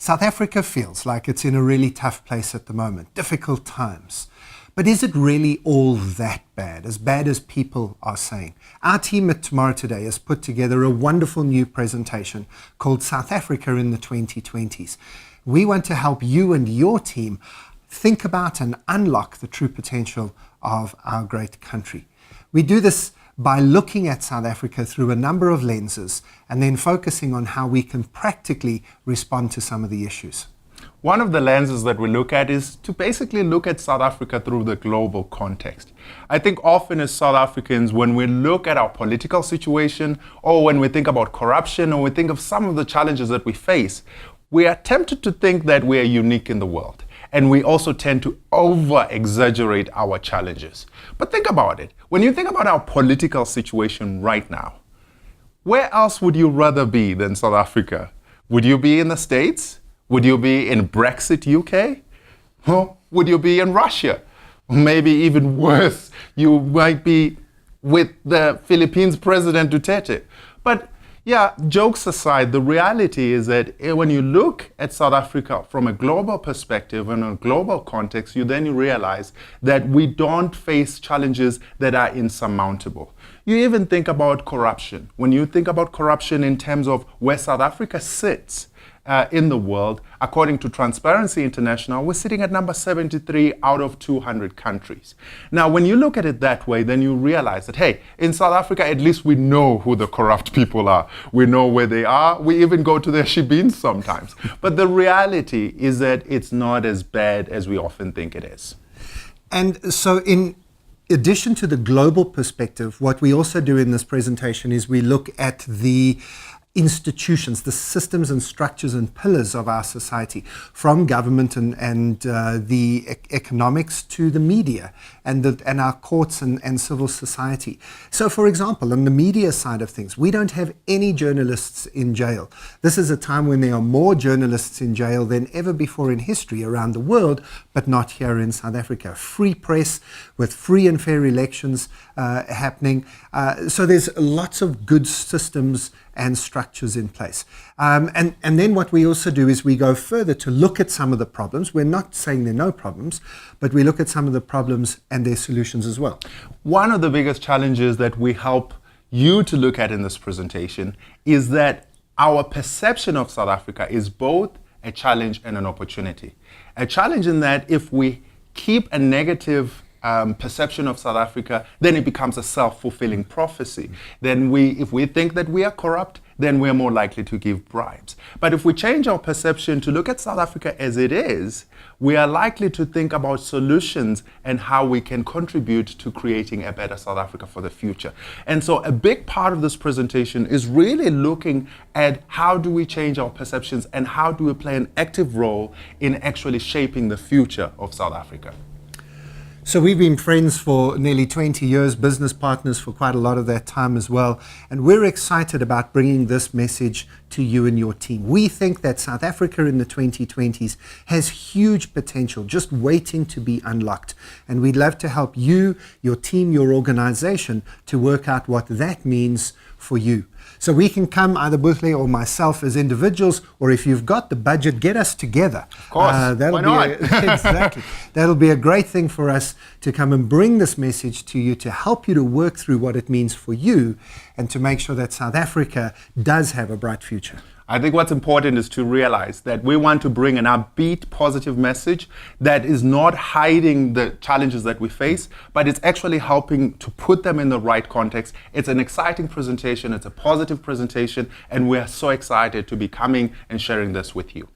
South Africa feels like it's in a really tough place at the moment, difficult times. But is it really all that bad as people are saying? Our team at Tomorrow Today has put together a wonderful new presentation called South Africa in the 2020s. We want to help you and your team think about and unlock the true potential of our great country. We do this by looking at South Africa through a number of lenses and then focusing on how we can practically respond to some of the issues. One of the lenses that we look at is to basically look at South Africa through the global context. I think often as South Africans, when we look at our political situation, or when we think about corruption, or we think of some of the challenges that we face, we are tempted to think that we are unique in the world. And we also tend to over-exaggerate our challenges. But think about it. When you think about our political situation right now, where else would you rather be than South Africa? Would you be in the States? Would you be in Brexit UK? Or would you be in Russia? Or maybe even worse, you might be with the Philippines President Duterte. But yeah, jokes aside, the reality is that when you look at South Africa from a global perspective and a global context, you realize that we don't face challenges that are insurmountable. You even think about corruption. When you think about corruption in terms of where South Africa sits in the world, according to Transparency International, we're sitting at number 73 out of 200 countries. Now, when you look at it that way, then you realize that, hey, in South Africa, at least we know who the corrupt people are. We know where they are. We even go to their shebeens sometimes. But the reality is that it's not as bad as we often think it is. And so in addition to the global perspective, what we also do in this presentation is we look at the institutions, the systems and structures and pillars of our society, from government and the economics to the media and our courts and civil society. So, for example, on the media side of things, we don't have any journalists in jail. This is a time when there are more journalists in jail than ever before in history around the world, but not here in South Africa. Free press with free and fair elections happening. So there's lots of good systems and structures in place. And then what we also do is we go further to look at some of the problems. We're not saying there are no problems, but we look at some of the problems and their solutions as well. One of the biggest challenges that we help you to look at in this presentation is that our perception of South Africa is both a challenge and an opportunity. A challenge in that if we keep a negative perception of South Africa, then it becomes a self-fulfilling prophecy. Then if we think that we are corrupt, then we're more likely to give bribes. But if we change our perception to look at South Africa as it is, we are likely to think about solutions and how we can contribute to creating a better South Africa for the future. And so a big part of this presentation is really looking at how do we change our perceptions and how do we play an active role in actually shaping the future of South Africa. So we've been friends for nearly 20 years, business partners for quite a lot of that time as well. And we're excited about bringing this message to you and your team. We think that South Africa in the 2020s has huge potential just waiting to be unlocked. And we'd love to help you, your team, your organization to work out what that means for you. So we can come, either Buhle or myself as individuals, or if you've got the budget, get us together. Of course, why not? Exactly. That'll be a great thing for us to come and bring this message to you, to help you to work through what it means for you and to make sure that South Africa does have a bright future. I think what's important is to realize that we want to bring an upbeat, positive message that is not hiding the challenges that we face, but it's actually helping to put them in the right context. It's an exciting presentation, it's a positive presentation, and we're so excited to be coming and sharing this with you.